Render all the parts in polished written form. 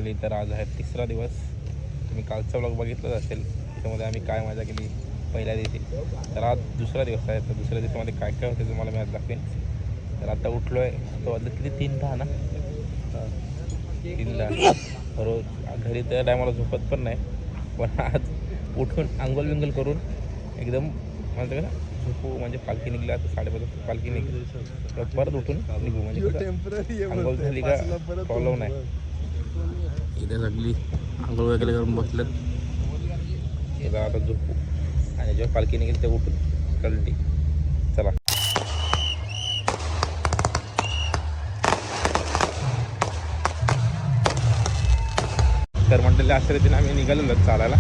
मंडळी, तर आज आहे तिसरा दिवस. तुम्ही कालचा व्लॉग बघितलाच असेल, त्याच्यामध्ये आम्ही काय मजा केली पहिल्या दिवशी. तर आज दुसरा दिवस आहे, तर दुसऱ्या दिवसामध्ये काय काय होते तुम्हाला मी आज दाखवेन. तर आता उठलो आहे, तो वाजलं किती 3:10 ना, 3:10. रोज घरी त्या टायमाला झोपत पण नाही, पण आज उठून आंघोळ बिंगोल करून एकदम म्हणतं का झोपू, म्हणजे पालखी निघली. आता 5:30 पालखी निघली, परत उठून निघू, म्हणजे आंघोळ झाली का प्रॉब्लेम नाही. इथे सगळी आंघोळ वगैरे करून बसलेत. एकदा आता झोपू आणि जेव्हा पालखी निघेल ते उठून कल्टी. चला, तर मंडळी अशा रीतीने आम्ही निघालेलो चालायला.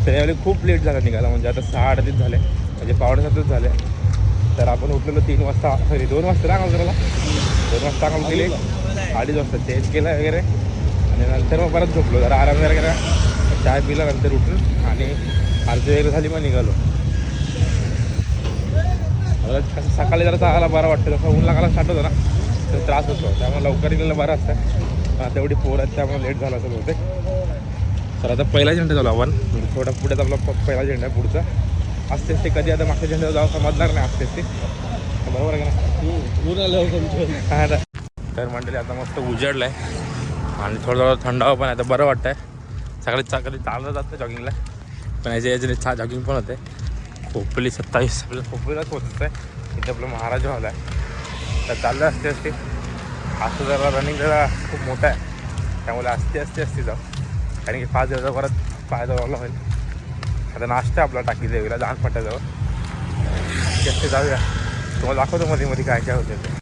तर यावेळी खूप लेट झाला निघाला, म्हणजे आता 6:38 झाले, म्हणजे 6:45 झाले. तर आपण उठलेलो 3 वाजता, सॉरी 2 वाजता ना आंघोळ करायला. 2 वाजता आंघोळ केली, 2:30 वाजता चेंज केला वगैरे, आणि नंतर मग परत झोपलो, जरा आराम वगैरे करा, चाय पिला नंतर उठून, आणि अर्धी वगैरे झाली मग निघालो. कसं सकाळी जरा चालायला बरं वाटतं, जसं ऊन लागायला स्टार्ट होतं ना तर त्रास होतो, त्यामुळे लवकर निघायला बरं असतं. तेवढी पोरं आहेत त्यामुळे लेट झाला असेल होते. तर आता पहिला झेंडा झाला आपण, म्हणजे थोडा पुढेच आपला पहिला झेंडा आहे पुढचा. असतेच ते कधी आता मागच्या झेंड्यावर जाऊ समजणार नाही, असतेच ते बरोबर आहे का ना. तर मंडळी आता मस्त उजेडलं आहे आणि थोडं थंडावा पण आहे, तर बरं वाटतं आहे. सकाळी कधी चाललं जातं जॉगिंगला, पण याच्याने जॉगिंग पण होते. खोपोली 27 आपल्या खोपोलीलाच पोहोचत आहे. इथे आपलं महाराज हॉल आहे, तर चाललं असते असं जरा रनिंग जरा खूप मोठं आहे, त्यामुळे असते जाऊ, कारण की 5 दिवसा परत पायाचा प्रॉब्लेम होईल. आता नाश्ता आपला टाकी देवीला जाण फाट्याजवळ जास्त जाऊया, तुम्हाला दाखवतो मध्ये मध्ये काय काय होते ते.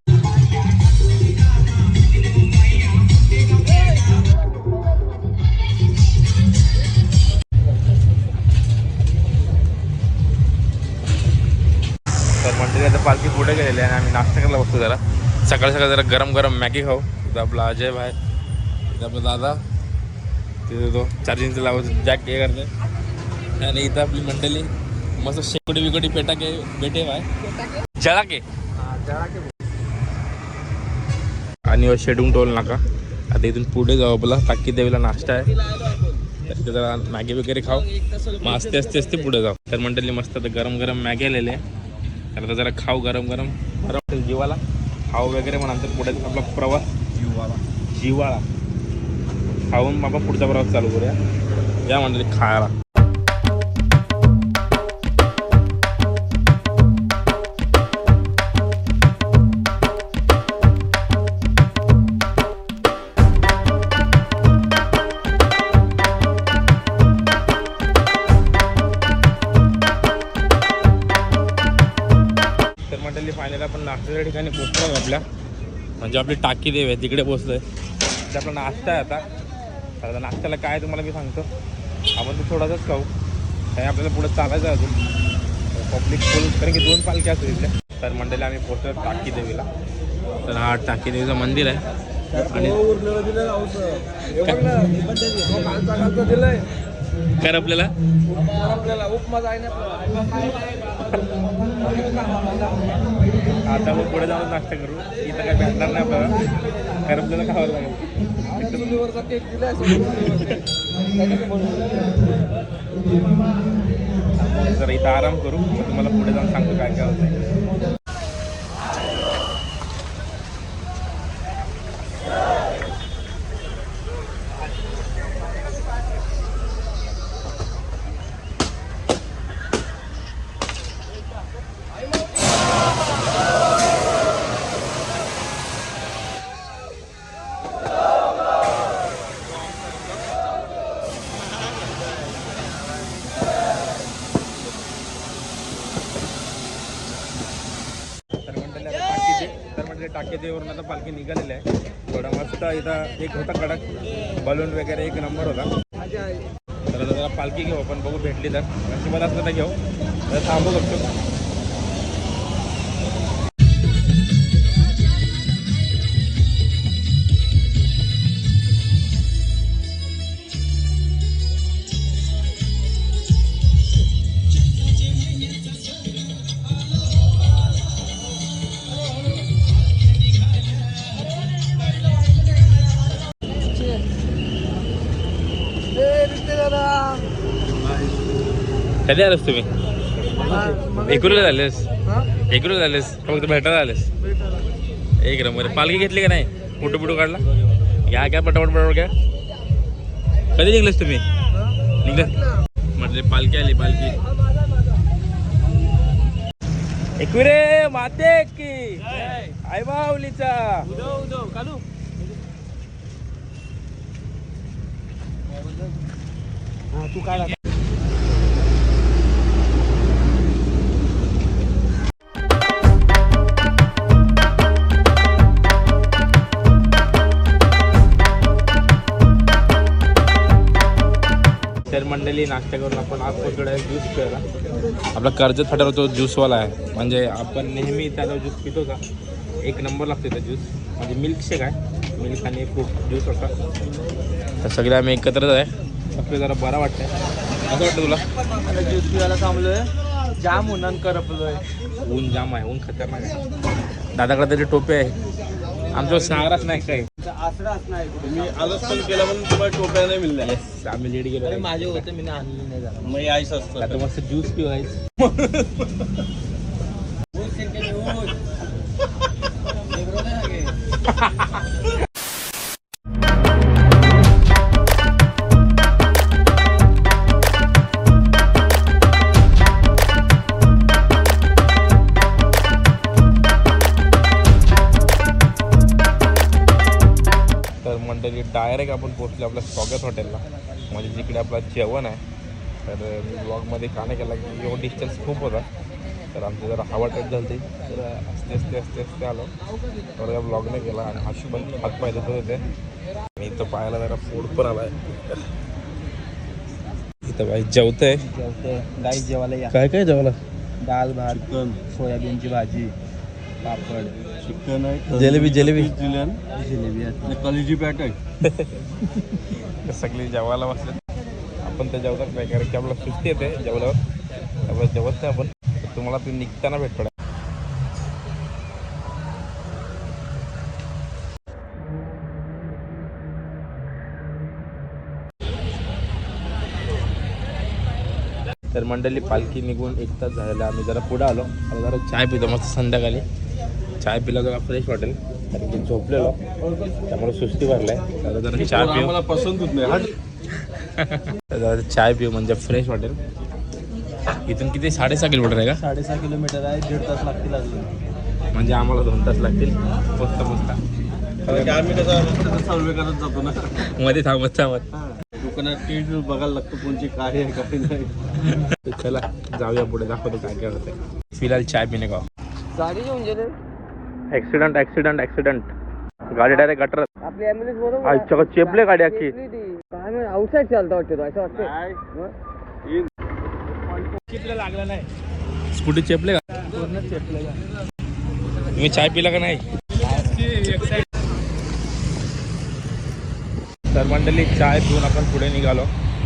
तर मंडळी आता पालखी पुढे गेलेली आहे आणि आम्ही नाश्ता करायला बसतो. जरा सकाळी जरा गरम गरम मॅगी खाऊ. तिथं आपला अजय भाई, तिथं आपला दादा, तिथं तो चार्जिंगचं लावायचं जॅक हे करते, आणि इथं आपली मंडळी मस्त शेकोटी बिकोटी पेटा के बेटे भाई जळा के आणि शेडून टोल नाका. आता इथून पुढे जाऊ, आपला टाकी देवीला नाश्ता आहे, तर तिथं जरा मॅगी वगैरे खाऊ, मग असते पुढे जाऊ. तर मंडळी मस्त आता गरम गरम मॅगी आलेले आहे, तर आता जरा खाऊ गरम गरम जीवाला खाऊ वगैरे, मग नंतर पुढे आपला प्रवास जिवाळा खाऊन बाबा पुढचा प्रवास चालू करूया. या मंडळी खायला. फायनल आपण नाश्त्याच्या ठिकाणी पोचलो आपल्या, म्हणजे आपली टाकी देव आहे तिकडे पोचलो आहे. तिथे आपला नाश्ता आहे. आता नाश्त्याला काय तुम्हाला मी सांगतो, आपण तो थोडासाच खाऊ, आणि आपल्याला पुढे चालायचं आहे अजून, पब्लिक फुल, कारण की 2 पालख्या असतील इथल्या. तर मंडळी आम्ही पोचलो टाकी देवीला. तर हा टाकी देवीचं मंदिर आहे, आणि कर आपल्याला उपमा जाय ना. आता मग पुढे जाऊन नाश्ता करू, इथं काय भेटणार नाही आपल्याला, कारण आपल्याला खावं लागेल. जरा इथं आराम करू, मग तुम्हाला पुढे जाऊन सांगतो काय काय होतं. टाकी देवीवरून आता पालखी निघालेली आहे. थोडा मस्त इथं एक होता कडक बलून वगैरे, एक नंबर होता. तर जरा पालखी घेऊ आपण, बघू भेटली तर, नशिबात असलं तर घेऊ, तर थांबू शकतो. कधी आलेस तुम्ही? एकुरीला झालेस? एकुरीला झालेस फक्त भेटायला आलेस? एक नंबर. पालखी घेतली का नाही? फोटो बिटो काढला? घ्या घ्या पटापट पटापट घ्या. कधी निघलेस तुम्ही? निघलं म्हटले पालखी आली पालखी. एकविरे माते की आई माऊलीचा कालू. तू काय तर मंडळी नाश्ता करून आपण आज पोचकडे ज्यूस प्यायला. आपला कर्जत फाट्यावर तो ज्यूसवाला आहे. म्हणजे आपण नेहमी त्याला ज्यूस पितो का एक नंबर लागतो त्या ज्यूस. म्हणजे मिल्कशेक आहे. मिल्क आणि फ्रूट ज्यूस होता. तर सगळे आम्ही एकत्रच आहे. आपल्याला जरा बरं वाटतंय. असं वाटतं तुला? ज्यूस पिवायला थांबलोय. जाम उन्हान करपलोय. ऊन जाम आहे. ऊन खतरनाक आहे. दादाकडे तरी टोपे आहे. आमच्यावर सागराच नाही काय. आसराच नाही. मी आजच पण केला म्हणून तुम्हाला टोप्या नाही मिळल्या. येस आम्ही लेट गेलो. माझे होते मी आणले नाही झाला. मग आईस असतं आता मस्त ज्यूस पिवायचं. मंडळी डायरेक्ट आपण पोहोचलो आपल्या स्वागत हॉटेलला. म्हणजे जिकडे आपला जेवण आहे. तर मी ब्लॉगमध्ये का नाही केला की एवढं डिस्टन्स खूप होता. तर आमची जरा हवा टाईप झाली तर असते आलो. तर या ब्लॉगने केला आणि हाशी पण हातपाय धुत होते. आणि इथं पायाला जरा फूड पण आला आहे. इथं बाई जेवतंय. गाई जेवायला या. काय काय जेवला? डाळ भात, चिकन, सोयाबीनची भाजी, पापड, चिकन आहे, जिलेबी जिलेबी आणि कलेजी पॅट आहे. सगळी जेवायला बसले. आपण ते जेवतात नाही कारण की आपल्याला सुस्ती येते जेवल्यावर. त्यामुळे जेवत नाही आपण. तुम्हाला ते निघताना भेट पडेल. तर मंडळी पालखी निघून 1 तास झालेला. आम्ही जरा पुढे आलो. आणि जरा चाय पितो मस्त संध्याकाळी. चाय पिला जरा फ्रेश वाटेल कारण की झोपलेलो त्यामुळे सुस्ती भरलाय. तर जरा चाय पिऊ. मला पसंत होत नाही. जरा चाय पिऊ म्हणजे फ्रेश वाटेल. इथून किती 6.5 किलोमीटर आहे का? 6.5 किलोमीटर आहे. 1.5 तास लागतील अजून. म्हणजे आम्हाला 2 तास लागतील पोचता. कारण की आम्ही कसं सर्वे करत जातो ना. मध्ये थांबत दुकानात टीट बघायला लागतो कोणची काय आहे काय नाही. चला जाऊया पुढे दाखवतो काय काय होते. फिलहाल चाय पिणे का गाडी घेऊन गेले. ऍक्सिडेंट गाडी डायरेक्ट गटर. आपली ॲम्ब्युलन्स बरोबर आजच्या चेपले गाडी अख्खी. काय म्हणजे आउटसाईड चालतं वाटतं असं वाटतं. लागला नाही. स्कूटी चेपले का? पूर्ण चेपले का? तुम्ही चाय पिला का नाही? तर मंडळी चाय पिऊन आपण पुढे निघालो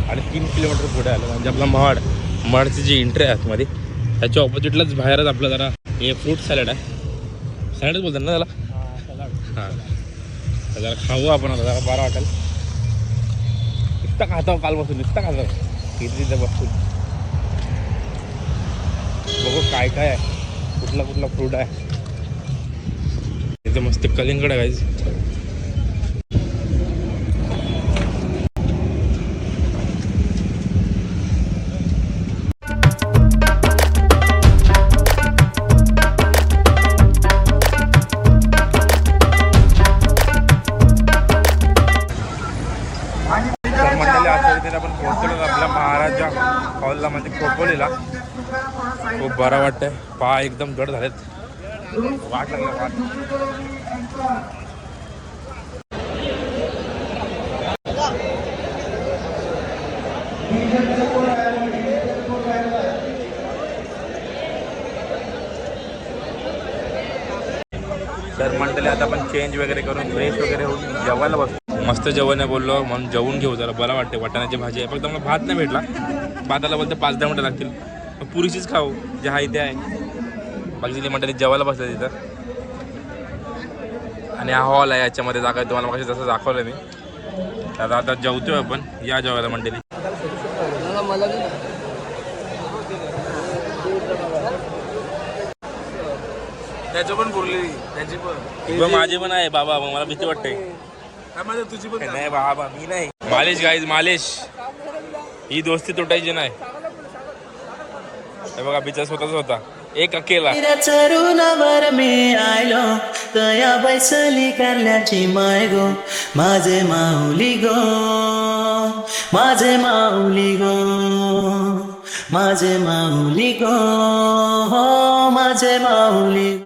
आणि 3 किलोमीटर पुढे आलो. म्हणजे आपला महाडची जी एंट्री आहे आतमध्ये त्याच्या ऑपोजिटलाच बाहेरच आपलं जरा हे फ्रूट सॅलड आहे. सॅलडच बोलतात ना त्याला? हां तर जरा खाऊ आपण आता जरा बरं वाटेल. नुसतं खातो कालपासून नुसतं खातो तिथे बसून. बघू काय काय आहे. कुठला फ्रूट आहे. इथे मस्त कलिंगड आहे गाईज. आपण पोहोचलो आपल्या महाराजा हॉलला म्हणजे खोपोलीला. खूप बरं वाटतंय. पाय एकदम जड झालेत. वाट लागला वाट. तर मंडळी आता आपण चेंज वगैरे करून फ्रेश वगैरे होऊन जेवायला बसतो. मस्त जेवण आहे बोललो म्हणून जेवून घेऊ जरा बरं वाटते. वाटाण्याची भाजी आहे फक्त मला भात नाही भेटला. भाताला बोलते 5-10 मिनटं लागतील. पुरीचीच खाऊ जे आहे ते आहे. बाकी मंडळी जेवायला बसलं तिथं. आणि हा हॉल आहे याच्यामध्ये जागा तुम्हाला मग जसं दाखवलं मी. आता जेवतोय आपण. या जेवायला मंडळी. त्याचं पण बोलली त्याची पण माझी पण आहे बाबा, मग मला भीती वाटते. तुझी पण नाही बाबा मी नाही. मालिश गाईज मालिश, ही दोस्ती तुटायची नाही. हे बघा बिचा स्वतःच होता, एक अकेला. चरुणावर मी आयलो तया बैसली करण्याची माय गो, माझे माऊली गो, माझे माऊली गो, माझे माऊली गो, माझे माऊली.